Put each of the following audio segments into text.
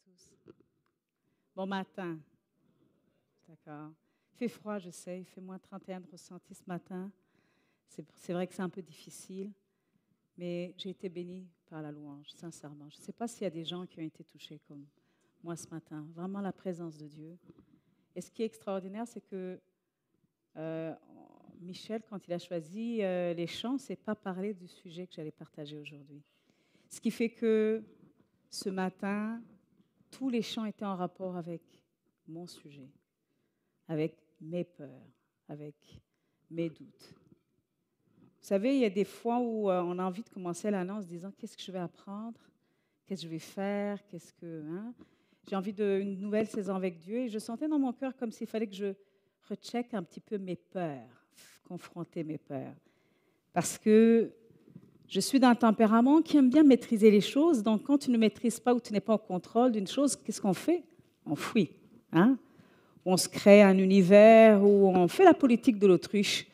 tous. Bon matin. D'accord. Il fait froid, je sais. Il fait moins 31 de ressenti ce matin. C'est vrai que c'est un peu difficile, mais j'ai été bénie par la louange, sincèrement. Je ne sais pas s'il y a des gens qui ont été touchés comme moi ce matin. Vraiment la présence de Dieu. Et ce qui est extraordinaire, c'est que Michel, quand il a choisi les chants, ne s'est pas parlé du sujet que j'allais partager aujourd'hui. Ce qui fait que ce matin, tous les chants étaient en rapport avec mon sujet, avec mes peurs, avec mes doutes. Vous savez, il y a des fois où on a envie de commencer l'année en se disant qu'est-ce que je vais apprendre, qu'est-ce que je vais faire, j'ai envie d'une nouvelle saison avec Dieu. Et je sentais dans mon cœur comme s'il fallait que je recheck un petit peu mes peurs, confronter mes peurs. Parce que je suis d'un tempérament qui aime bien maîtriser les choses. Donc, quand tu ne maîtrises pas ou tu n'es pas au contrôle d'une chose, qu'est-ce qu'on fait? On fuit. On se crée un univers où on fait la politique de l'autruche.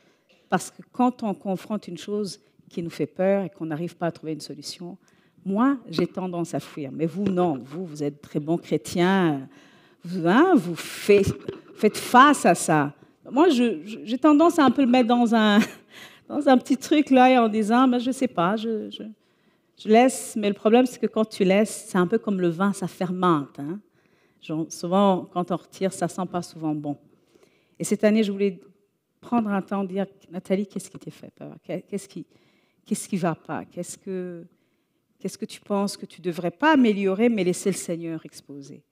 Parce que quand on confronte une chose qui nous fait peur et qu'on n'arrive pas à trouver une solution, moi, j'ai tendance à fuir. Mais vous, non. Vous êtes très bons chrétiens. Vous faites face à ça. Moi, j'ai tendance à un peu le mettre dans un petit truc là en disant, je ne sais pas, je laisse. Mais le problème, c'est que quand tu laisses, c'est un peu comme le vin, ça fermente. Souvent, quand on retire, ça ne sent pas souvent bon. Et cette année, je voulais prendre un temps de dire, Nathalie, qu'est-ce qui t'est fait peur? Qu'est-ce qui ne va pas? Qu'est-ce que tu penses que tu ne devrais pas améliorer, mais laisser le Seigneur exposer?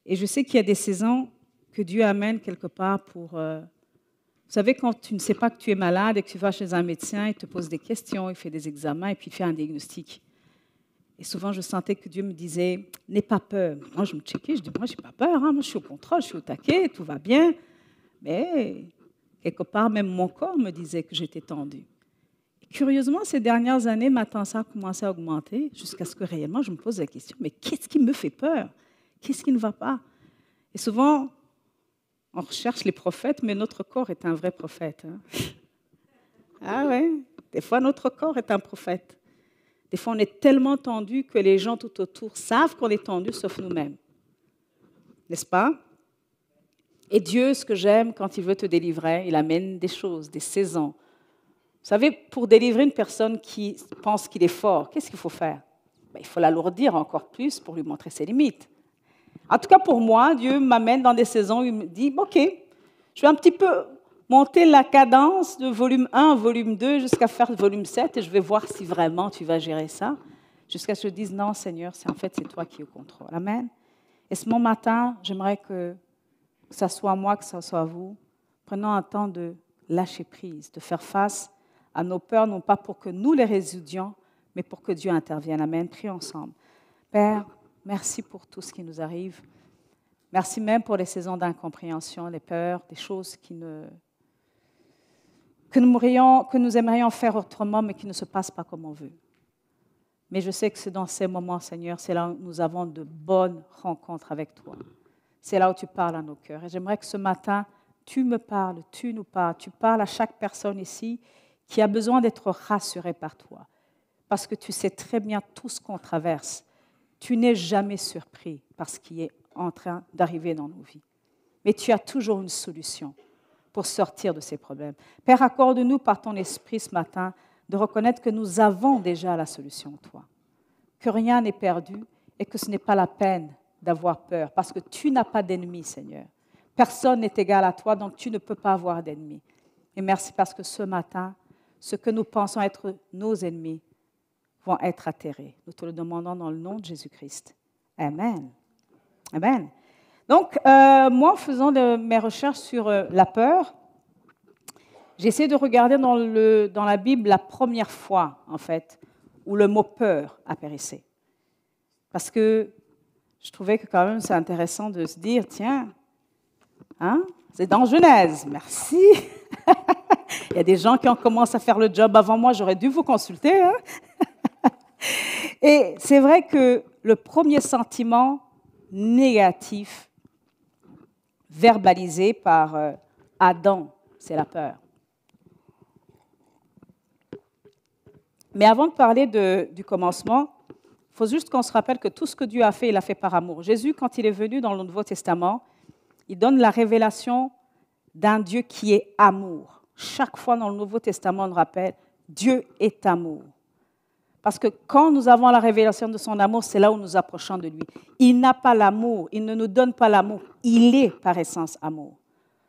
Et je sais qu'il y a des saisons que Dieu amène quelque part pour... vous savez, quand tu ne sais pas que tu es malade et que tu vas chez un médecin, il te pose des questions, il fait des examens et puis il fait un diagnostic. Et souvent, je sentais que Dieu me disait, n'aie pas peur. Moi, je me checkais, je dis, moi, je n'ai pas peur, moi, je suis au contrôle, je suis au taquet, tout va bien. Mais quelque part, même mon corps me disait que j'étais tendue. Et curieusement, ces dernières années, ma tension a commencé à augmenter jusqu'à ce que réellement, je me pose la question, mais qu'est-ce qui me fait peur? Qu'est-ce qui ne va pas? Et souvent, on recherche les prophètes, mais notre corps est un vrai prophète. Ah ouais, des fois, notre corps est un prophète. Des fois, on est tellement tendu que les gens tout autour savent qu'on est tendu, sauf nous-mêmes. N'est-ce pas? Et Dieu, ce que j'aime, quand il veut te délivrer, il amène des choses, des saisons. Vous savez, pour délivrer une personne qui pense qu'il est fort, qu'est-ce qu'il faut faire? Il faut l'alourdir encore plus pour lui montrer ses limites. En tout cas, pour moi, Dieu m'amène dans des saisons où il me dit, OK, je vais un petit peu monter la cadence de volume 1 volume 2 jusqu'à faire volume 7 et je vais voir si vraiment tu vas gérer ça. Jusqu'à ce que je dise, non, Seigneur, c'est toi qui es au contrôle. Amen. Et ce matin, j'aimerais que ça soit moi, que ça soit vous, prenons un temps de lâcher prise, de faire face à nos peurs, non pas pour que nous les résoudsions, mais pour que Dieu intervienne. Amen. Prions ensemble. Père, merci pour tout ce qui nous arrive. Merci même pour les saisons d'incompréhension, les peurs, des choses que nous aimerions faire autrement, mais qui ne se passent pas comme on veut. Mais je sais que c'est dans ces moments, Seigneur, c'est là où nous avons de bonnes rencontres avec toi. C'est là où tu parles à nos cœurs. Et j'aimerais que ce matin, tu me parles, tu nous parles, tu parles à chaque personne ici qui a besoin d'être rassurée par toi. Parce que tu sais très bien tout ce qu'on traverse. Tu n'es jamais surpris par ce qui est en train d'arriver dans nos vies. Mais tu as toujours une solution pour sortir de ces problèmes. Père, accorde-nous par ton esprit ce matin de reconnaître que nous avons déjà la solution, toi. Que rien n'est perdu et que ce n'est pas la peine d'avoir peur, parce que tu n'as pas d'ennemis, Seigneur. Personne n'est égal à toi, donc tu ne peux pas avoir d'ennemis. Et merci parce que ce matin, ce que nous pensons être nos ennemis vont être atterrés. Nous te le demandons dans le nom de Jésus-Christ. Amen. Amen. Donc, moi, en faisant mes recherches sur la peur, j'ai essayé de regarder dans la Bible la première fois, en fait, où le mot peur apparaissait. Parce que je trouvais que quand même c'est intéressant de se dire, tiens, c'est dans Genèse, merci. Il y a des gens qui ont commencé à faire le job avant moi, j'aurais dû vous consulter. Et c'est vrai que le premier sentiment négatif verbalisé par Adam, c'est la peur. Mais avant de parler du commencement, faut juste qu'on se rappelle que tout ce que Dieu a fait, il l'a fait par amour. Jésus, quand il est venu dans le Nouveau Testament, il donne la révélation d'un Dieu qui est amour. Chaque fois dans le Nouveau Testament, on rappelle, Dieu est amour. Parce que quand nous avons la révélation de son amour, c'est là où nous nous approchons de lui. Il n'a pas l'amour, il ne nous donne pas l'amour. Il est par essence amour.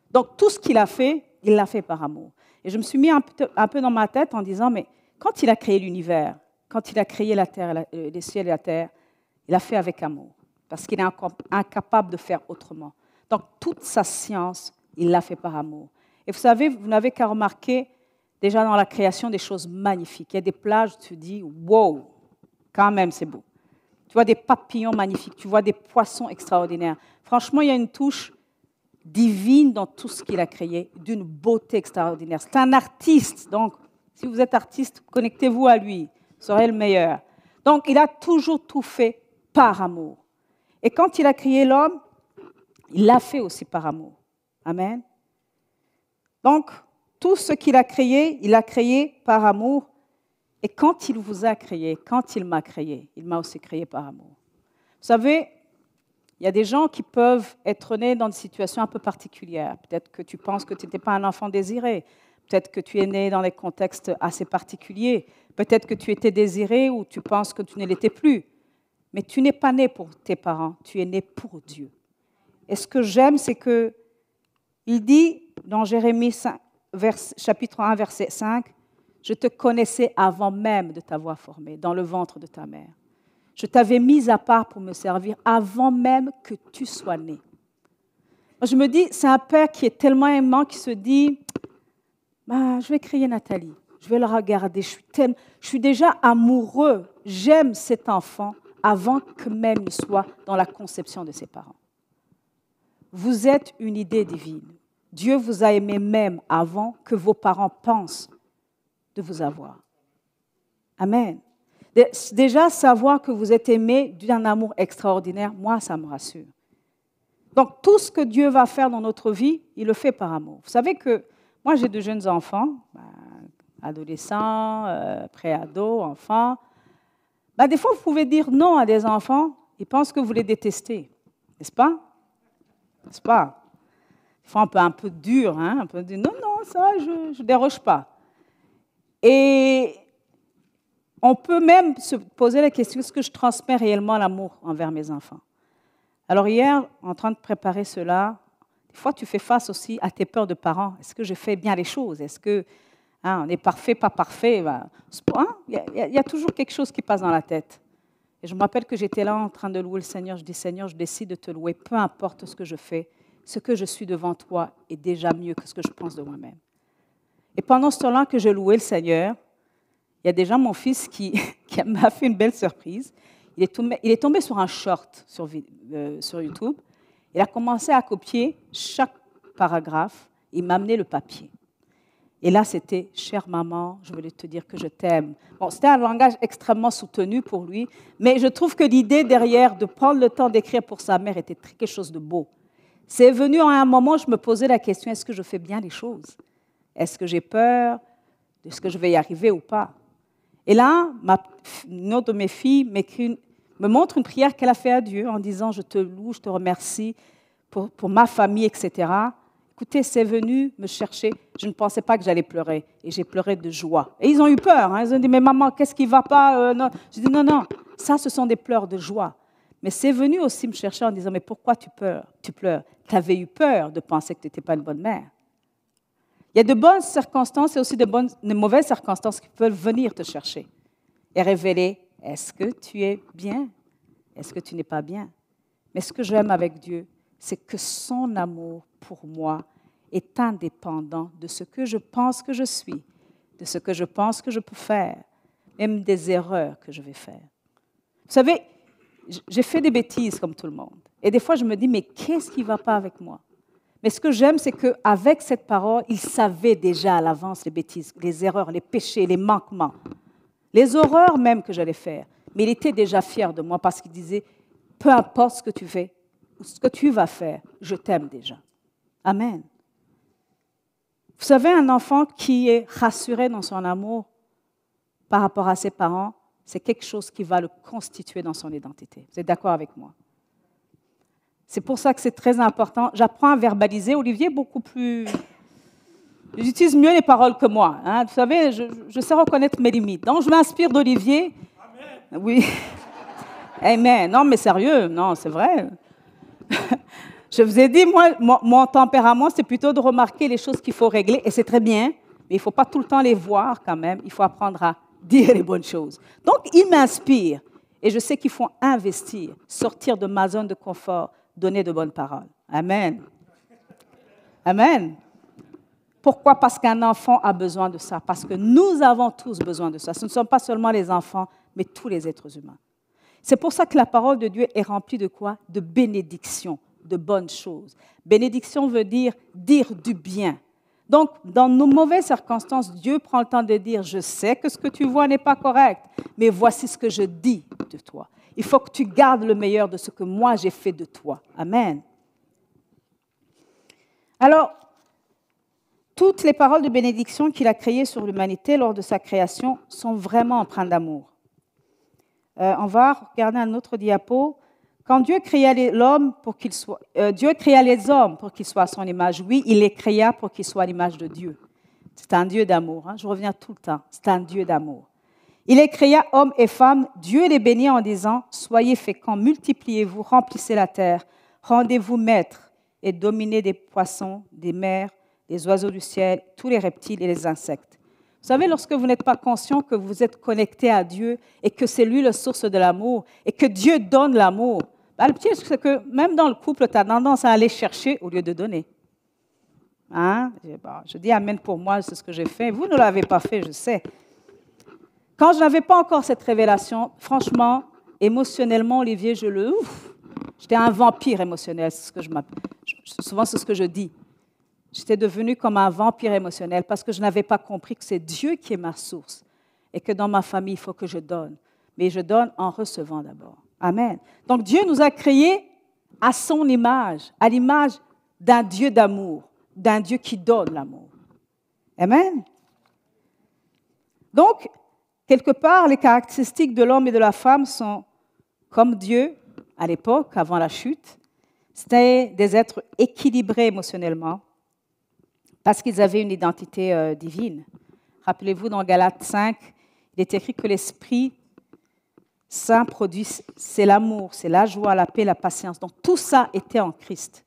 Donc tout ce qu'il a fait, il l'a fait par amour. Et je me suis mis un peu dans ma tête en disant, mais quand il a créé l'univers, quand il a créé la terre, les ciels et la terre, il a fait avec amour. Parce qu'il est incapable de faire autrement. Donc toute sa science, il l'a fait par amour. Et vous savez, vous n'avez qu'à remarquer, déjà dans la création, des choses magnifiques. Il y a des plages où tu te dis, wow, quand même, c'est beau. Tu vois des papillons magnifiques, tu vois des poissons extraordinaires. Franchement, il y a une touche divine dans tout ce qu'il a créé, d'une beauté extraordinaire. C'est un artiste, donc si vous êtes artiste, connectez-vous à lui, vous serez le meilleur. Donc, il a toujours tout fait par amour. Et quand il a créé l'homme, il l'a fait aussi par amour. Amen. Donc, tout ce qu'il a créé, il a créé par amour. Et quand il vous a créé, quand il m'a créé, il m'a aussi créé par amour. Vous savez, il y a des gens qui peuvent être nés dans des situations un peu particulières. Peut-être que tu penses que tu n'étais pas un enfant désiré. Peut-être que tu es né dans des contextes assez particuliers. Peut-être que tu étais désiré ou tu penses que tu ne l'étais plus. Mais tu n'es pas né pour tes parents, tu es né pour Dieu. Et ce que j'aime, c'est qu'il dit dans Jérémie 5, chapitre 1, verset 5, « Je te connaissais avant même de t'avoir formé, dans le ventre de ta mère. Je t'avais mis à part pour me servir avant même que tu sois né. » Je me dis, c'est un père qui est tellement aimant, qui se dit, je vais crier Nathalie, je vais le regarder, je suis déjà amoureux, j'aime cet enfant avant que même il soit dans la conception de ses parents. Vous êtes une idée divine. Dieu vous a aimé même avant que vos parents pensent de vous avoir. Amen. Déjà, savoir que vous êtes aimé d'un amour extraordinaire, moi, ça me rassure. Donc, tout ce que Dieu va faire dans notre vie, il le fait par amour. Vous savez que moi, j'ai de jeunes enfants, adolescents, pré-ados, enfants. Des fois, vous pouvez dire non à des enfants, ils pensent que vous les détestez. N'est-ce pas? N'est-ce pas? Des fois, un peu dur, hein? Un peu dire non, ça, je ne déroge pas. Et on peut même se poser la question, est-ce que je transmets réellement l'amour envers mes enfants? Alors hier, en train de préparer cela, des fois tu fais face aussi à tes peurs de parents. Est-ce que je fais bien les choses? Est-ce que on est parfait, pas parfait? Il y a toujours quelque chose qui passe dans la tête. Et je me rappelle que j'étais là en train de louer le Seigneur. Je dis, Seigneur, je décide de te louer, peu importe ce que je fais. Ce que je suis devant toi est déjà mieux que ce que je pense de moi-même. Et pendant ce temps-là que je louais le Seigneur, il y a déjà mon fils qui m'a fait une belle surprise. Il est tombé sur un short sur YouTube. Il a commencé à copier chaque paragraphe. Il m'a amené le papier. Et là, c'était « Chère maman, je voulais te dire que je t'aime ». Bon, c'était un langage extrêmement soutenu pour lui, mais je trouve que l'idée derrière de prendre le temps d'écrire pour sa mère était quelque chose de beau. C'est venu à un moment où je me posais la question, est-ce que je fais bien les choses? Est-ce que j'ai peur? Est-ce que je vais y arriver ou pas? Et là, une autre de mes filles me montre une prière qu'elle a faite à Dieu en disant « Je te loue, je te remercie pour ma famille, etc. » Écoutez, c'est venu me chercher. Je ne pensais pas que j'allais pleurer. Et j'ai pleuré de joie. Et ils ont eu peur. Hein. Ils ont dit, mais maman, qu'est-ce qui ne va pas? Non. J'ai dit, non. Ça, ce sont des pleurs de joie. Mais c'est venu aussi me chercher en disant, mais pourquoi tu pleures? Tu avais eu peur de penser que tu n'étais pas une bonne mère. Il y a de bonnes circonstances et aussi de mauvaises circonstances qui peuvent venir te chercher et révéler, est-ce que tu es bien? Est-ce que tu n'es pas bien? Mais ce que j'aime avec Dieu, c'est que son amour pour moi est indépendant de ce que je pense que je suis, de ce que je pense que je peux faire, même des erreurs que je vais faire. Vous savez, j'ai fait des bêtises comme tout le monde. Et des fois, je me dis, mais qu'est-ce qui ne va pas avec moi? Mais ce que j'aime, c'est qu'avec cette parole, il savait déjà à l'avance les bêtises, les erreurs, les péchés, les manquements, les horreurs même que j'allais faire. Mais il était déjà fier de moi parce qu'il disait, peu importe ce que tu fais, ce que tu vas faire, je t'aime déjà. Amen. Vous savez, un enfant qui est rassuré dans son amour par rapport à ses parents, c'est quelque chose qui va le constituer dans son identité. Vous êtes d'accord avec moi? C'est pour ça que c'est très important. J'apprends à verbaliser. Olivier est beaucoup plus... J'utilise mieux les paroles que moi. Hein. Vous savez, je sais reconnaître mes limites. Donc, je m'inspire d'Olivier. Amen. Oui. Amen. Non, mais sérieux, non, c'est vrai. Je vous ai dit, moi, mon tempérament, c'est plutôt de remarquer les choses qu'il faut régler, et c'est très bien, mais il ne faut pas tout le temps les voir quand même. Il faut apprendre à dire les bonnes choses. Donc, il m'inspire, et je sais qu'il faut investir, sortir de ma zone de confort, donner de bonnes paroles. Amen. Amen. Pourquoi? Parce qu'un enfant a besoin de ça, parce que nous avons tous besoin de ça. Ce ne sont pas seulement les enfants, mais tous les êtres humains. C'est pour ça que la parole de Dieu est remplie de quoi? De bénédictions, de bonnes choses. Bénédiction veut dire du bien. Donc, dans nos mauvaises circonstances, Dieu prend le temps de dire, je sais que ce que tu vois n'est pas correct, mais voici ce que je dis de toi. Il faut que tu gardes le meilleur de ce que moi j'ai fait de toi. Amen. Alors, toutes les paroles de bénédiction qu'il a créées sur l'humanité lors de sa création sont vraiment empreintes d'amour. On va regarder un autre diapo. Quand Dieu créa l'homme pour qu'il soit, Dieu créa les hommes pour qu'ils soient à son image. Oui, il les créa pour qu'ils soient à l'image de Dieu. C'est un Dieu d'amour. Hein? Je reviens tout le temps. C'est un Dieu d'amour. Il les créa hommes et femmes. Dieu les bénit en disant, soyez féconds, multipliez-vous, remplissez la terre, rendez-vous maîtres et dominez des poissons, des mers, des oiseaux du ciel, tous les reptiles et les insectes. Vous savez, lorsque vous n'êtes pas conscient que vous êtes connecté à Dieu et que c'est lui la source de l'amour et que Dieu donne l'amour, le piège, c'est que même dans le couple, tu as tendance à aller chercher au lieu de donner. Hein? Je dis Amen pour moi, c'est ce que j'ai fait. Vous ne l'avez pas fait, je sais. Quand je n'avais pas encore cette révélation, franchement, émotionnellement, Olivier, j'étais un vampire émotionnel, c'est ce que souvent c'est ce que je dis. J'étais devenue comme un vampire émotionnel parce que je n'avais pas compris que c'est Dieu qui est ma source et que dans ma famille, il faut que je donne. Mais je donne en recevant d'abord. Amen. Donc Dieu nous a créés à son image, à l'image d'un Dieu d'amour, d'un Dieu qui donne l'amour. Amen. Donc, quelque part, les caractéristiques de l'homme et de la femme sont comme Dieu à l'époque, avant la chute. C'était des êtres équilibrés émotionnellement, parce qu'ils avaient une identité divine. Rappelez-vous, dans Galates 5, il est écrit que l'Esprit Saint produit, c'est l'amour, c'est la joie, la paix, la patience. Donc tout ça était en Christ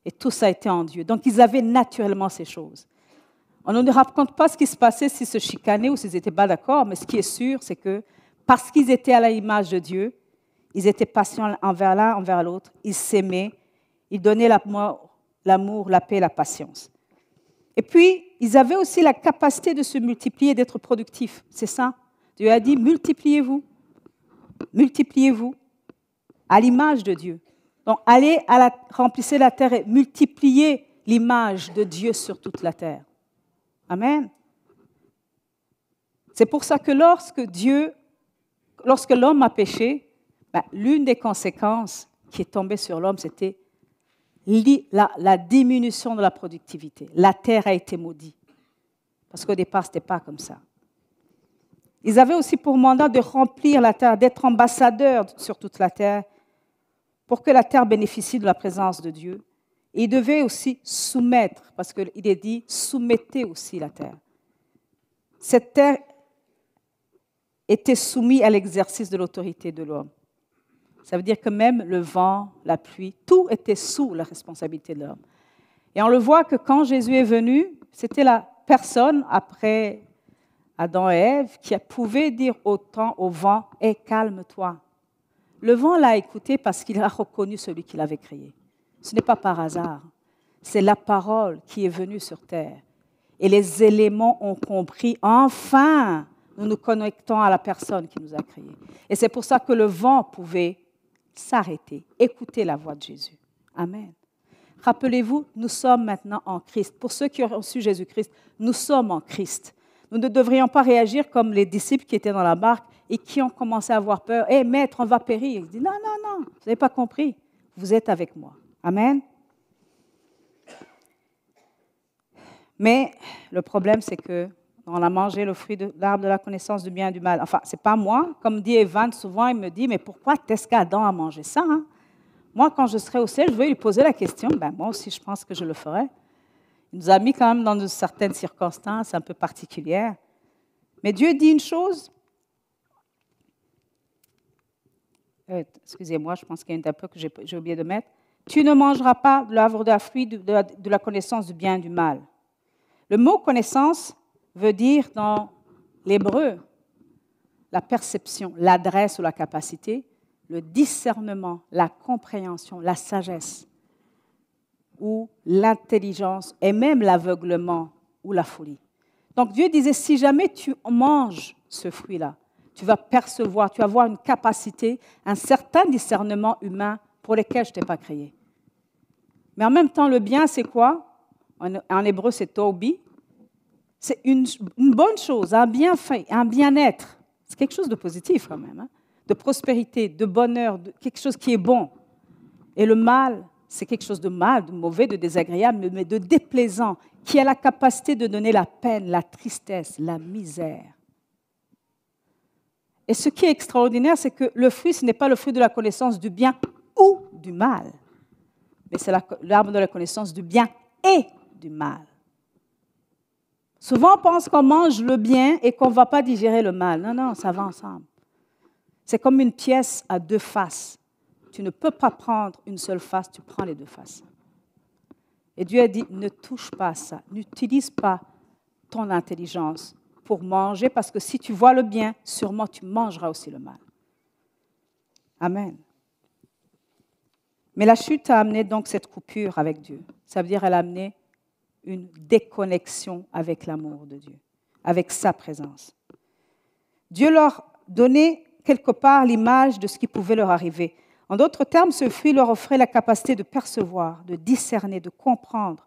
et tout ça était en Dieu. Donc ils avaient naturellement ces choses. On ne nous raconte pas ce qui se passait s'ils se chicanaient ou s'ils n'étaient pas d'accord, mais ce qui est sûr, c'est que parce qu'ils étaient à l'image de Dieu, ils étaient patients envers l'un, envers l'autre, ils s'aimaient, ils donnaient l'amour, la paix, la patience. Et puis, ils avaient aussi la capacité de se multiplier et d'être productifs. C'est ça. Dieu a dit, multipliez-vous. Multipliez-vous à l'image de Dieu. Donc, allez remplissez la terre et multipliez l'image de Dieu sur toute la terre. Amen. C'est pour ça que lorsque l'homme a péché, l'une des conséquences qui est tombée sur l'homme, c'était la diminution de la productivité. La terre a été maudite. Parce qu'au départ, ce n'était pas comme ça. Ils avaient aussi pour mandat de remplir la terre, d'être ambassadeurs sur toute la terre, pour que la terre bénéficie de la présence de Dieu. Et ils devaient aussi soumettre, parce qu'il est dit, soumettez aussi la terre. Cette terre était soumise à l'exercice de l'autorité de l'homme. Ça veut dire que même le vent, la pluie, tout était sous la responsabilité de l'homme. Et on le voit que quand Jésus est venu, c'était la personne, après Adam et Ève, qui pouvait dire au temps, au vent, « Hé, calme-toi ». Le vent l'a écouté parce qu'il a reconnu celui qui l'avait créé. Ce n'est pas par hasard. C'est la parole qui est venue sur terre. Et les éléments ont compris, enfin, nous nous connectons à la personne qui nous a créés. Et c'est pour ça que le vent pouvait s'arrêter, écouter la voix de Jésus. Amen. Rappelez-vous, nous sommes maintenant en Christ. Pour ceux qui ont reçu Jésus-Christ, nous sommes en Christ. Nous ne devrions pas réagir comme les disciples qui étaient dans la barque et qui ont commencé à avoir peur. « Hé, maître, on va périr. » Il dit « Non, non, non, vous n'avez pas compris. Vous êtes avec moi. » Amen. Mais le problème, c'est que On a mangé le fruit de l'arbre de la connaissance du bien et du mal. Enfin, ce n'est pas moi. Comme dit Evan, souvent, il me dit, mais pourquoi est-ce qu'Adam a mangé ça, hein? Moi, quand je serai au ciel, je vais lui poser la question. Ben, moi aussi, je pense que je le ferai. Il nous a mis quand même dans de certaines circonstances un peu particulières. Mais Dieu dit une chose. Excusez-moi, je pense qu'il y a un peu que j'ai oublié de mettre. Tu ne mangeras pas de l'arbre de la fruit de la connaissance du bien et du mal. Le mot connaissance veut dire dans l'hébreu la perception, l'adresse ou la capacité, le discernement, la compréhension, la sagesse ou l'intelligence et même l'aveuglement ou la folie. Donc Dieu disait, si jamais tu manges ce fruit-là, tu vas percevoir, tu vas avoir une capacité, un certain discernement humain pour lequel je ne t'ai pas créé. Mais en même temps, le bien, c'est quoi? En hébreu, c'est tobi. C'est une bonne chose, un bienfait, un bien-être. C'est quelque chose de positif quand même, hein? De prospérité, de bonheur, de quelque chose qui est bon. Et le mal, c'est quelque chose de mal, de mauvais, de désagréable, mais de déplaisant, qui a la capacité de donner la peine, la tristesse, la misère. Et ce qui est extraordinaire, c'est que le fruit, ce n'est pas le fruit de la connaissance du bien ou du mal, mais c'est l'arbre de la connaissance du bien et du mal. Souvent, on pense qu'on mange le bien et qu'on ne va pas digérer le mal. Non, non, ça va ensemble. C'est comme une pièce à deux faces. Tu ne peux pas prendre une seule face, tu prends les deux faces. Et Dieu a dit, ne touche pas à ça, n'utilise pas ton intelligence pour manger, parce que si tu vois le bien, sûrement tu mangeras aussi le mal. Amen. Mais la chute a amené donc cette coupure avec Dieu. Ça veut dire qu'elle a amené une déconnexion avec l'amour de Dieu, avec sa présence. Dieu leur donnait quelque part l'image de ce qui pouvait leur arriver. En d'autres termes, ce fruit leur offrait la capacité de percevoir, de discerner, de comprendre,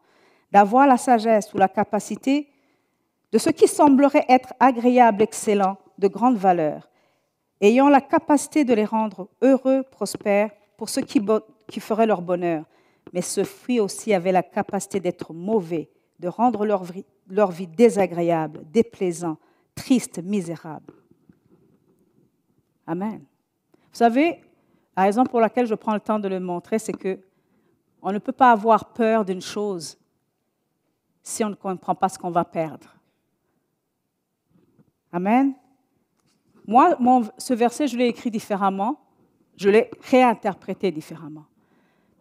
d'avoir la sagesse ou la capacité de ce qui semblerait être agréable, excellent, de grande valeur, ayant la capacité de les rendre heureux, prospères, pour ceux qui feraient leur bonheur. Mais ce fruit aussi avait la capacité d'être mauvais, de rendre leur vie désagréable, déplaisant, triste, misérable. Amen. Vous savez, la raison pour laquelle je prends le temps de le montrer, c'est qu'on ne peut pas avoir peur d'une chose si on ne comprend pas ce qu'on va perdre. Amen. Moi, ce verset, je l'ai écrit différemment, je l'ai réinterprété différemment.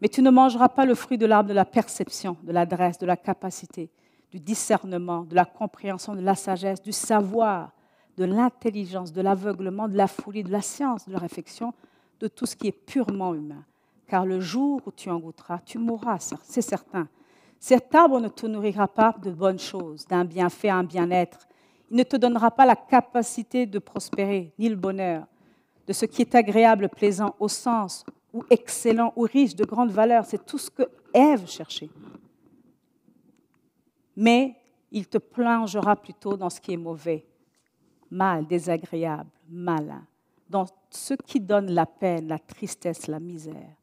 Mais tu ne mangeras pas le fruit de l'arbre de la perception, de l'adresse, de la capacité, du discernement, de la compréhension, de la sagesse, du savoir, de l'intelligence, de l'aveuglement, de la folie, de la science, de la réflexion, de tout ce qui est purement humain. Car le jour où tu en goûteras, tu mourras, c'est certain. Cet arbre ne te nourrira pas de bonnes choses, d'un bienfait, un bien-être. Il ne te donnera pas la capacité de prospérer, ni le bonheur, de ce qui est agréable, plaisant, au sens, ou excellent, ou riche, de grande valeur. C'est tout ce que Ève cherchait. Mais il te plongera plutôt dans ce qui est mauvais, mal, désagréable, malin, dans ce qui donne la peine, la tristesse, la misère.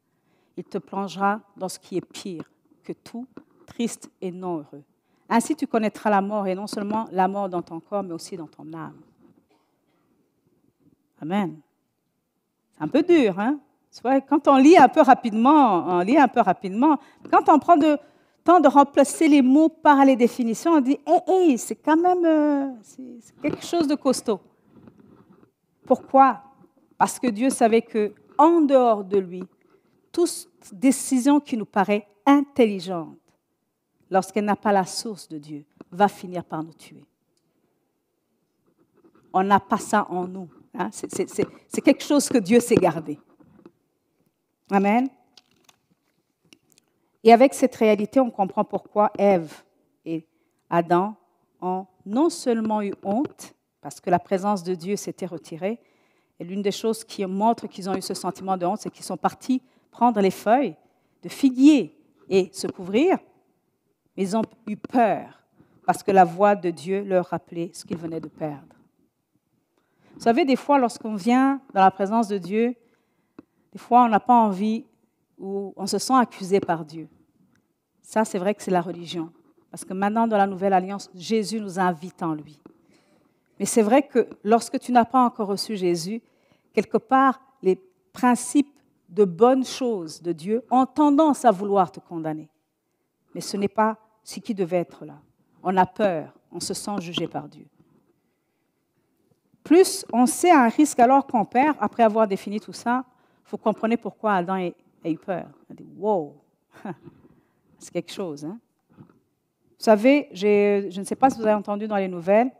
Il te plongera dans ce qui est pire que tout, triste et non heureux. Ainsi, tu connaîtras la mort, et non seulement la mort dans ton corps, mais aussi dans ton âme. Amen. C'est un peu dur, hein? Quand on lit un peu rapidement, quand on prend le temps de remplacer les mots par les définitions, on dit hey, c'est quand même c'est quelque chose de costaud. Pourquoi? Parce que Dieu savait qu'en dehors de lui, toute décision qui nous paraît intelligente, lorsqu'elle n'a pas la source de Dieu, va finir par nous tuer. On n'a pas ça en nous. Hein? C'est quelque chose que Dieu s'est gardé. Amen. Et avec cette réalité, on comprend pourquoi Ève et Adam ont non seulement eu honte, parce que la présence de Dieu s'était retirée, et l'une des choses qui montre qu'ils ont eu ce sentiment de honte, c'est qu'ils sont partis prendre les feuilles de figuier et se couvrir, mais ils ont eu peur, parce que la voix de Dieu leur rappelait ce qu'ils venaient de perdre. Vous savez, des fois, lorsqu'on vient dans la présence de Dieu, des fois, on n'a pas envie ou on se sent accusé par Dieu. Ça, c'est vrai que c'est la religion. Parce que maintenant, dans la Nouvelle Alliance, Jésus nous invite en lui. Mais c'est vrai que lorsque tu n'as pas encore reçu Jésus, quelque part, les principes de bonnes choses de Dieu ont tendance à vouloir te condamner. Mais ce n'est pas ce qui devait être là. On a peur, on se sent jugé par Dieu. Plus on sait un risque alors qu'on perd, après avoir défini tout ça, vous comprenez pourquoi Adam a eu peur. Il a dit, wow, c'est quelque chose. Hein? Vous savez, je ne sais pas si vous avez entendu dans les nouvelles,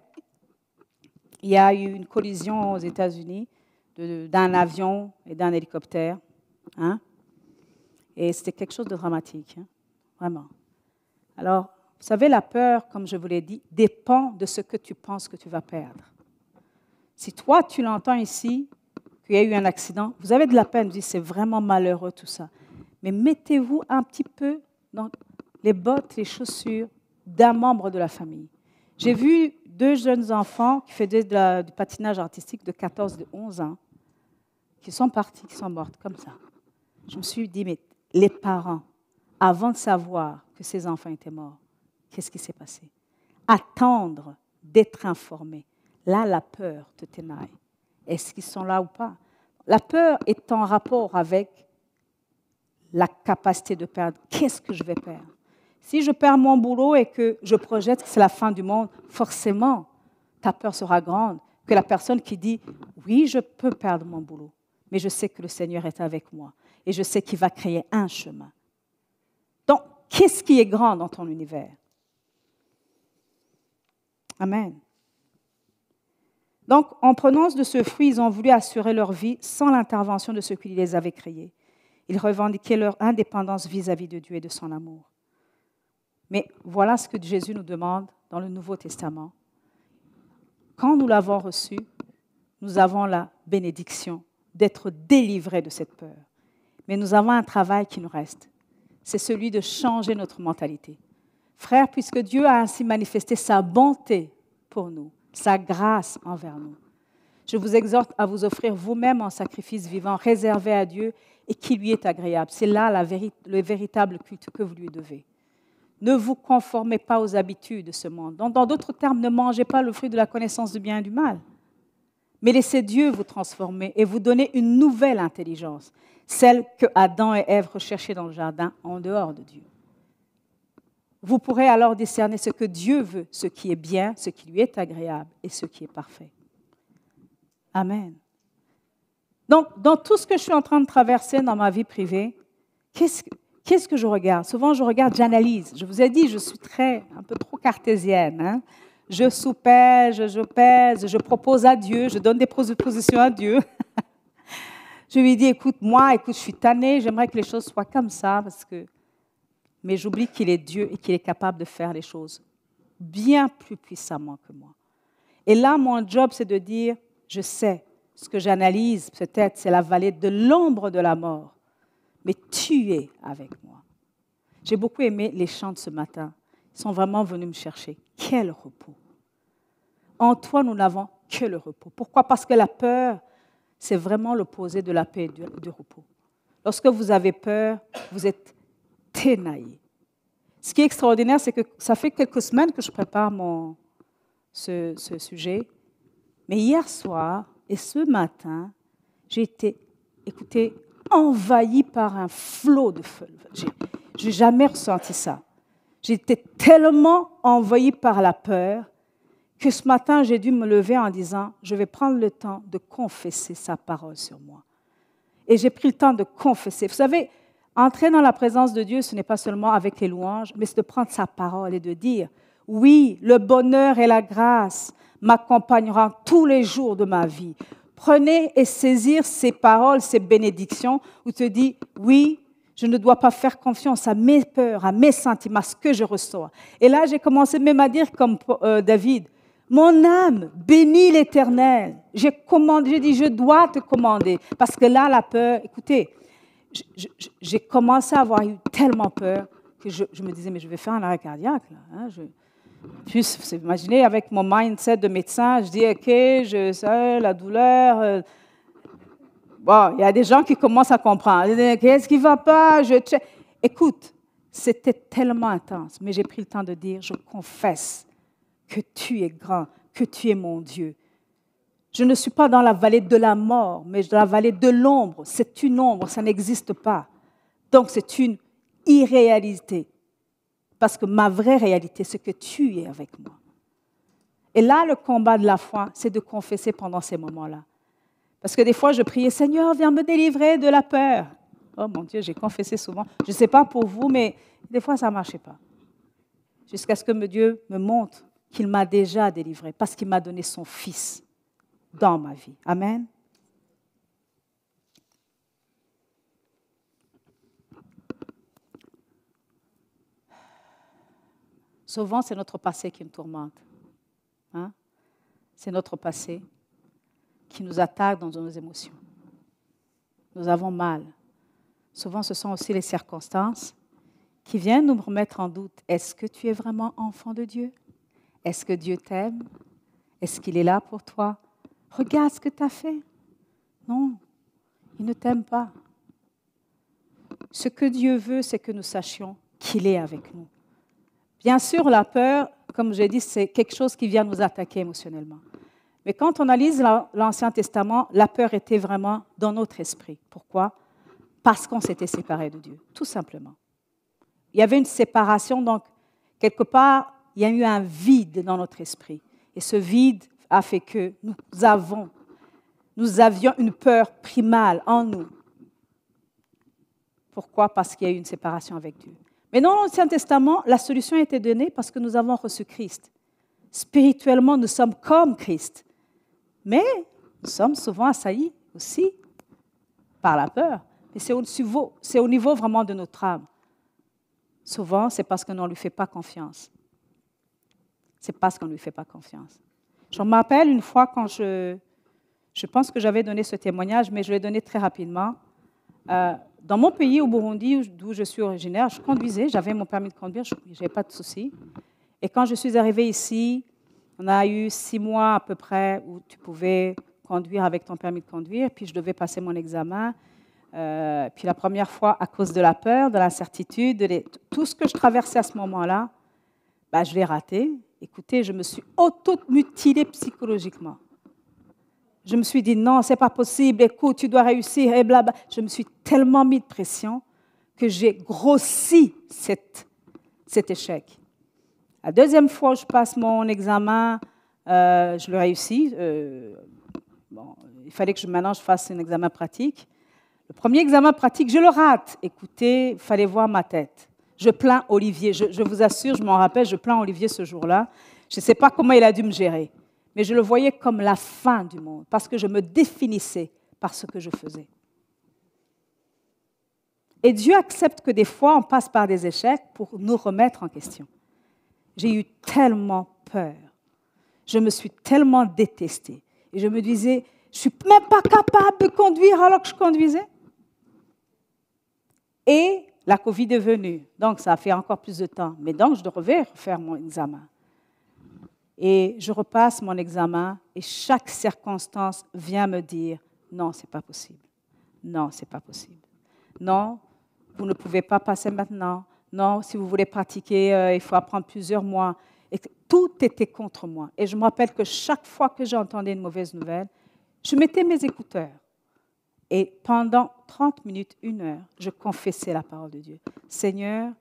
il y a eu une collision aux États-Unis d'un avion et d'un hélicoptère. Hein? Et c'était quelque chose de dramatique, hein? Vraiment. Alors, vous savez, la peur, comme je vous l'ai dit, dépend de ce que tu penses que tu vas perdre. Si toi, tu l'entends ici, qu'il y a eu un accident, vous avez de la peine, vous dites, c'est vraiment malheureux tout ça. Mais mettez-vous un petit peu dans les bottes, les chaussures d'un membre de la famille. J'ai vu 2 jeunes enfants qui faisaient du patinage artistique de 14 et de 11 ans, qui sont partis, qui sont morts comme ça. Je me suis dit, mais les parents, avant de savoir que ces enfants étaient morts, qu'est-ce qui s'est passé? Attendre d'être informé. Là, la peur te tenaille. Est-ce qu'ils sont là ou pas? La peur est en rapport avec la capacité de perdre. Qu'est-ce que je vais perdre? Si je perds mon boulot et que je projette que c'est la fin du monde, forcément, ta peur sera grande que la personne qui dit « Oui, je peux perdre mon boulot, mais je sais que le Seigneur est avec moi et je sais qu'il va créer un chemin. » Donc, qu'est-ce qui est grand dans ton univers? Amen. Donc, en prenant de ce fruit, ils ont voulu assurer leur vie sans l'intervention de ceux qui les avaient créés. Ils revendiquaient leur indépendance vis-à-vis de Dieu et de son amour. Mais voilà ce que Jésus nous demande dans le Nouveau Testament. Quand nous l'avons reçu, nous avons la bénédiction d'être délivrés de cette peur. Mais nous avons un travail qui nous reste. C'est celui de changer notre mentalité. Frères, puisque Dieu a ainsi manifesté sa bonté pour nous, sa grâce envers nous, je vous exhorte à vous offrir vous-même en sacrifice vivant, réservé à Dieu et qui lui est agréable. C'est là le véritable culte que vous lui devez. Ne vous conformez pas aux habitudes de ce monde. Donc, dans d'autres termes, ne mangez pas le fruit de la connaissance du bien et du mal. Mais laissez Dieu vous transformer et vous donner une nouvelle intelligence, celle que Adam et Ève recherchaient dans le jardin en dehors de Dieu. Vous pourrez alors discerner ce que Dieu veut, ce qui est bien, ce qui lui est agréable et ce qui est parfait. Amen. Donc, dans tout ce que je suis en train de traverser dans ma vie privée, qu'est-ce que je regarde? Souvent, je regarde, j'analyse. Je vous ai dit, je suis un peu trop cartésienne. Hein? Je soupèse, je pèse, je propose à Dieu, je donne des propositions à Dieu. Je lui dis, écoute, je suis tannée, j'aimerais que les choses soient comme ça, mais j'oublie qu'il est Dieu et qu'il est capable de faire les choses bien plus puissamment que moi. Et là, mon job, c'est de dire, je sais, ce que j'analyse, peut-être, c'est la vallée de l'ombre de la mort, mais tu es avec moi. J'ai beaucoup aimé les chants de ce matin. Ils sont vraiment venus me chercher. Quel repos! En toi, nous n'avons que le repos. Pourquoi? Parce que la peur, c'est vraiment l'opposé de la paix et du repos. Lorsque vous avez peur, vous êtes ténaillé. Ce qui est extraordinaire, c'est que ça fait quelques semaines que je prépare ce sujet. Mais hier soir et ce matin, j'ai été, envahie par un flot de feu. Je n'ai jamais ressenti ça. J'étais tellement envahie par la peur que ce matin, j'ai dû me lever en disant, je vais prendre le temps de confesser sa parole sur moi. Et j'ai pris le temps de confesser. Vous savez, entrer dans la présence de Dieu, ce n'est pas seulement avec les louanges, mais c'est de prendre sa parole et de dire, oui, le bonheur et la grâce m'accompagneront tous les jours de ma vie. Prenez et saisir ces paroles, ces bénédictions, où tu te dis, oui, je ne dois pas faire confiance à mes peurs, à mes sentiments, à ce que je reçois. Et là, j'ai commencé même à dire comme David, mon âme bénit l'Éternel. J'ai dit, je dois te commander. Parce que là, la peur, écoutez, j'ai commencé à avoir eu tellement peur que je me disais, mais je vais faire un arrêt cardiaque. Là, hein, Puis, vous imaginez, avec mon mindset de médecin, je dis, OK, je sais, la douleur. Bon, il y a des gens qui commencent à comprendre. Qu'est-ce qui ne va pas? Écoute, c'était tellement intense, mais j'ai pris le temps de dire, je confesse que tu es grand, que tu es mon Dieu. Je ne suis pas dans la vallée de la mort, mais dans la vallée de l'ombre. C'est une ombre, ça n'existe pas. Donc c'est une irréalité. Parce que ma vraie réalité, c'est que tu es avec moi. Et là, le combat de la foi, c'est de confesser pendant ces moments-là. Parce que des fois, je priais, Seigneur, viens me délivrer de la peur. Oh mon Dieu, j'ai confessé souvent. Je ne sais pas pour vous, mais des fois, ça ne marchait pas. Jusqu'à ce que Dieu me montre qu'il m'a déjà délivré, parce qu'il m'a donné son Fils dans ma vie. Amen. Souvent, c'est notre passé qui nous tourmente. Hein? C'est notre passé qui nous attaque dans nos émotions. Nous avons mal. Souvent, ce sont aussi les circonstances qui viennent nous remettre en doute. Est-ce que tu es vraiment enfant de Dieu? Est-ce que Dieu t'aime? Est-ce qu'il est là pour toi? Regarde ce que tu as fait. Non, il ne t'aime pas. Ce que Dieu veut, c'est que nous sachions qu'il est avec nous. Bien sûr, la peur, comme j'ai dit, c'est quelque chose qui vient nous attaquer émotionnellement. Mais quand on analyse l'Ancien Testament, la peur était vraiment dans notre esprit. Pourquoi? Parce qu'on s'était séparés de Dieu, tout simplement. Il y avait une séparation, donc quelque part, il y a eu un vide dans notre esprit. Et ce vide a fait que nous avions une peur primale en nous. Pourquoi? Parce qu'il y a eu une séparation avec Dieu. Mais dans l'Ancien Testament, la solution a été donnée parce que nous avons reçu Christ. Spirituellement, nous sommes comme Christ. Mais nous sommes souvent assaillis aussi par la peur. Et c'est au niveau vraiment de notre âme. Souvent, c'est parce qu'on ne lui fait pas confiance. C'est parce qu'on ne lui fait pas confiance. Je me rappelle une fois quand je pense que j'avais donné ce témoignage, mais je l'ai donné très rapidement. Dans mon pays, au Burundi, d'où je suis originaire, je conduisais, j'avais mon permis de conduire, je n'avais pas de souci. Et quand je suis arrivée ici, on a eu 6 mois à peu près où tu pouvais conduire avec ton permis de conduire, puis je devais passer mon examen. Puis la première fois, à cause de la peur, de l'incertitude, tout ce que je traversais à ce moment-là, je l'ai raté. Écoutez, je me suis auto-mutilée psychologiquement. Je me suis dit, non, ce n'est pas possible, écoute, tu dois réussir, et blabla. Je me suis tellement mis de pression que j'ai grossi cet échec. La deuxième fois où je passe mon examen, je le réussis. Il fallait que maintenant je fasse un examen pratique. Le premier examen pratique, je le rate. Écoutez, il fallait voir ma tête. Je plains Olivier. Je vous assure, je m'en rappelle, je plains Olivier ce jour-là. Je ne sais pas comment il a dû me gérer. Mais je le voyais comme la fin du monde, parce que je me définissais par ce que je faisais. Et Dieu accepte que des fois, on passe par des échecs pour nous remettre en question. J'ai eu tellement peur. Je me suis tellement détestée. Et je me disais, je ne suis même pas capable de conduire alors que je conduisais. Et la COVID est venue. Donc, ça a fait encore plus de temps. Mais donc, je devais refaire mon examen. Et je repasse mon examen et chaque circonstance vient me dire, non, ce n'est pas possible. Non, ce n'est pas possible. Non, vous ne pouvez pas passer maintenant. Non, si vous voulez pratiquer, il faut apprendre plusieurs mois. Et tout était contre moi. Et je me rappelle que chaque fois que j'entendais une mauvaise nouvelle, je mettais mes écouteurs. Et pendant 30 minutes, 1 heure, je confessais la parole de Dieu. Seigneur,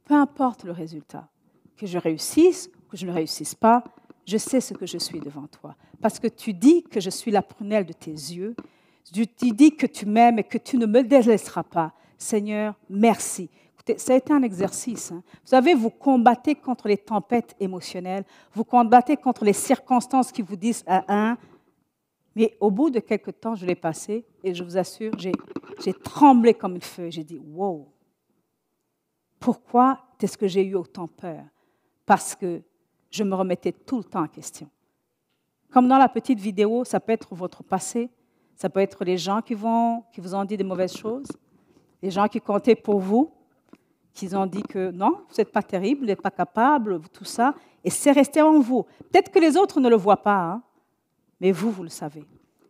peu importe le résultat, que je réussisse, que je ne réussisse pas, je sais ce que je suis devant toi. Parce que tu dis que je suis la prunelle de tes yeux. Tu dis que tu m'aimes et que tu ne me délaisseras pas. Seigneur, merci. Écoutez, ça a été un exercice. Vous savez, vous combattez contre les tempêtes émotionnelles, vous combattez contre les circonstances qui vous disent un. Mais au bout de quelques temps, je l'ai passé et je vous assure, j'ai tremblé comme une feuille. J'ai dit, wow, pourquoi est-ce que j'ai eu autant peur? Parce que je me remettais tout le temps en question. Comme dans la petite vidéo, ça peut être votre passé, ça peut être les gens qui vous ont dit des mauvaises choses, les gens qui comptaient pour vous, qui ont dit que non, vous n'êtes pas terrible, vous n'êtes pas capable, tout ça, et c'est resté en vous. Peut-être que les autres ne le voient pas, hein, mais vous le savez.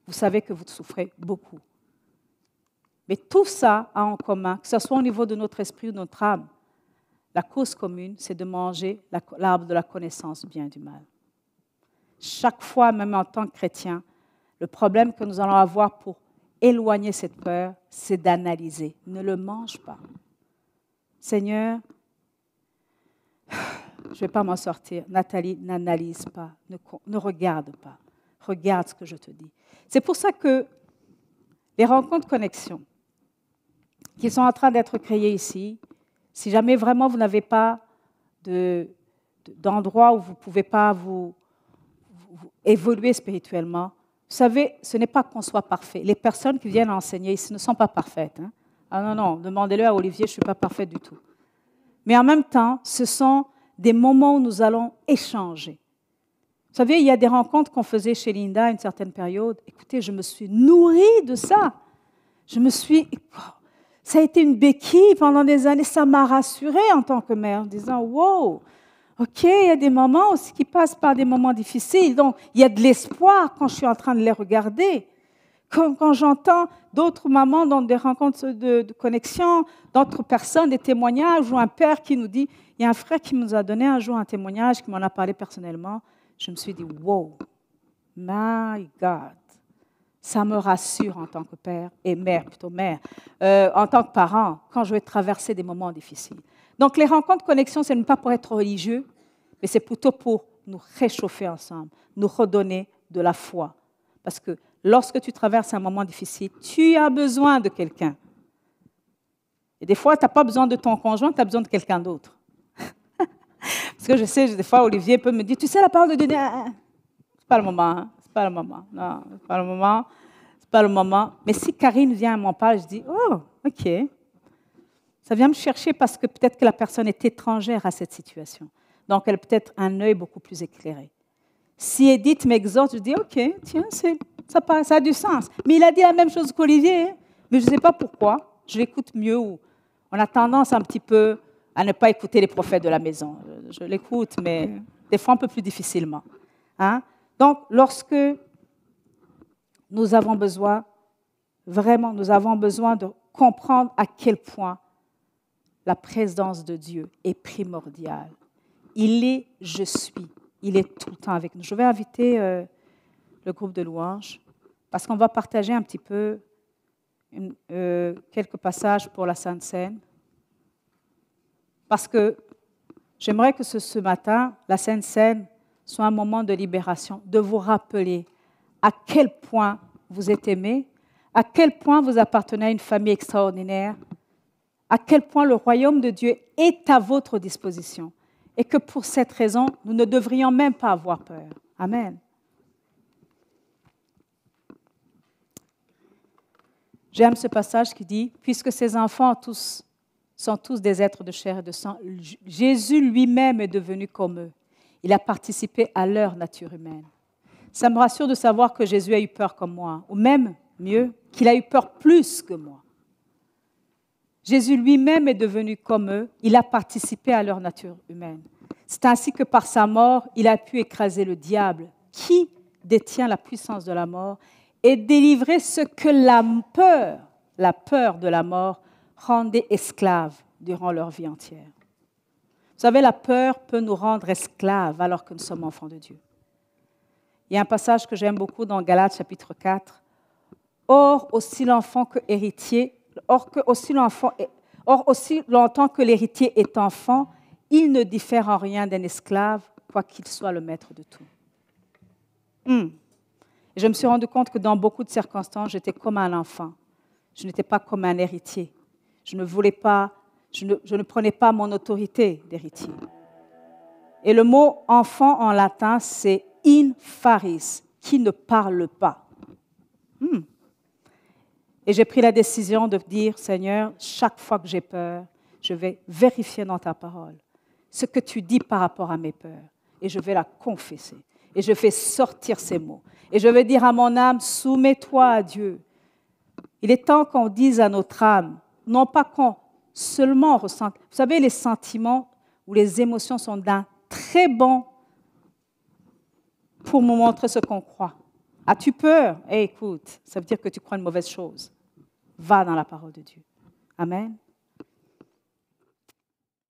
Vous savez que vous souffrez beaucoup. Mais tout ça a en commun, que ce soit au niveau de notre esprit ou de notre âme, la cause commune, c'est de manger l'arbre de la connaissance du bien et du mal. chaque fois, même en tant que chrétien, le problème que nous allons avoir pour éloigner cette peur, c'est d'analyser. Ne le mange pas. Seigneur, je ne vais pas m'en sortir. Nathalie, n'analyse pas, ne regarde pas. Regarde ce que je te dis. C'est pour ça que les rencontres connexion qui sont en train d'être créées ici, si jamais vraiment vous n'avez pas d'endroit où vous ne pouvez pas vous évoluer spirituellement, vous savez, ce n'est pas qu'on soit parfait. Les personnes qui viennent enseigner ici ne sont pas parfaites. Hein? Ah non, non, demandez-le à Olivier, je ne suis pas parfaite du tout. Mais en même temps, ce sont des moments où nous allons échanger. Vous savez, il y a des rencontres qu'on faisait chez Linda à une certaine période. Écoutez, je me suis nourrie de ça. Ça a été une béquille pendant des années. Ça m'a rassurée en tant que mère en disant, wow, OK, il y a des moments aussi qui passent par des moments difficiles. Donc, il y a de l'espoir quand je suis en train de les regarder. Quand j'entends d'autres mamans dans des rencontres de connexion, d'autres personnes, des témoignages, ou un père qui nous dit, il y a un frère qui nous a donné un jour un témoignage, qui m'en a parlé personnellement, je me suis dit, wow, my God, ça me rassure en tant que père, et mère, plutôt mère, en tant que parent, quand je vais traverser des moments difficiles. Donc, les rencontres connexion, ce n'est pas pour être religieux, mais c'est plutôt pour nous réchauffer ensemble, nous redonner de la foi. Parce que lorsque tu traverses un moment difficile, tu as besoin de quelqu'un. Et des fois, tu n'as pas besoin de ton conjoint, tu as besoin de quelqu'un d'autre. Parce que je sais, des fois, Olivier peut me dire, tu sais, la parole de Dieu, c'est pas le moment, hein? C'est pas le moment. Non, c'est pas le moment. C'est pas le moment. Mais si Karine vient à m'en parler, je dis, oh, OK. Ça vient me chercher parce que peut-être que la personne est étrangère à cette situation. Donc, elle a peut-être un œil beaucoup plus éclairé. Si Edith m'exhorte, je dis, OK, tiens, ça a du sens. Mais il a dit la même chose qu'Olivier, hein? Mais je ne sais pas pourquoi. Je l'écoute mieux. On a tendance un petit peu à ne pas écouter les prophètes de la maison. Je l'écoute, mais des fois un peu plus difficilement. Hein? Donc, lorsque nous avons besoin, vraiment, nous avons besoin de comprendre à quel point la présence de Dieu est primordiale. Il est « je suis ». Il est tout le temps avec nous. Je vais inviter le groupe de louanges parce qu'on va partager un petit peu quelques passages pour la Sainte Seine. Parce que j'aimerais que ce matin, la Sainte Seine soit un moment de libération, de vous rappeler à quel point vous êtes aimés, à quel point vous appartenez à une famille extraordinaire, à quel point le royaume de Dieu est à votre disposition et que pour cette raison, nous ne devrions même pas avoir peur. Amen. J'aime ce passage qui dit, puisque ces enfants sont tous des êtres de chair et de sang, Jésus lui-même est devenu comme eux. Il a participé à leur nature humaine. Ça me rassure de savoir que Jésus a eu peur comme moi, ou même, mieux, qu'il a eu peur plus que moi. Jésus lui-même est devenu comme eux, il a participé à leur nature humaine. C'est ainsi que par sa mort, il a pu écraser le diable, qui détient la puissance de la mort, et délivrer ce que la peur de la mort, rendait esclaves durant leur vie entière. Vous savez, la peur peut nous rendre esclaves alors que nous sommes enfants de Dieu. Il y a un passage que j'aime beaucoup dans Galates chapitre 4. Or, aussi longtemps que l'héritier est enfant, il ne diffère en rien d'un esclave, quoiqu'il soit le maître de tout. Et je me suis rendu compte que dans beaucoup de circonstances, j'étais comme un enfant. Je n'étais pas comme un héritier. Je ne prenais pas mon autorité d'héritier. Et le mot enfant en latin, c'est infaris, qui ne parle pas. Et j'ai pris la décision de dire, Seigneur, chaque fois que j'ai peur, je vais vérifier dans ta parole ce que tu dis par rapport à mes peurs. Et je vais la confesser. Et je fais sortir ces mots. Et je vais dire à mon âme, soumets-toi à Dieu. Il est temps qu'on dise à notre âme, non pas qu'on seulement ressente. Vous savez, les sentiments ou les émotions sont d'un très bon pour nous montrer ce qu'on croit. As-tu peur? Écoute, ça veut dire que tu crois une mauvaise chose. Va dans la parole de Dieu. Amen.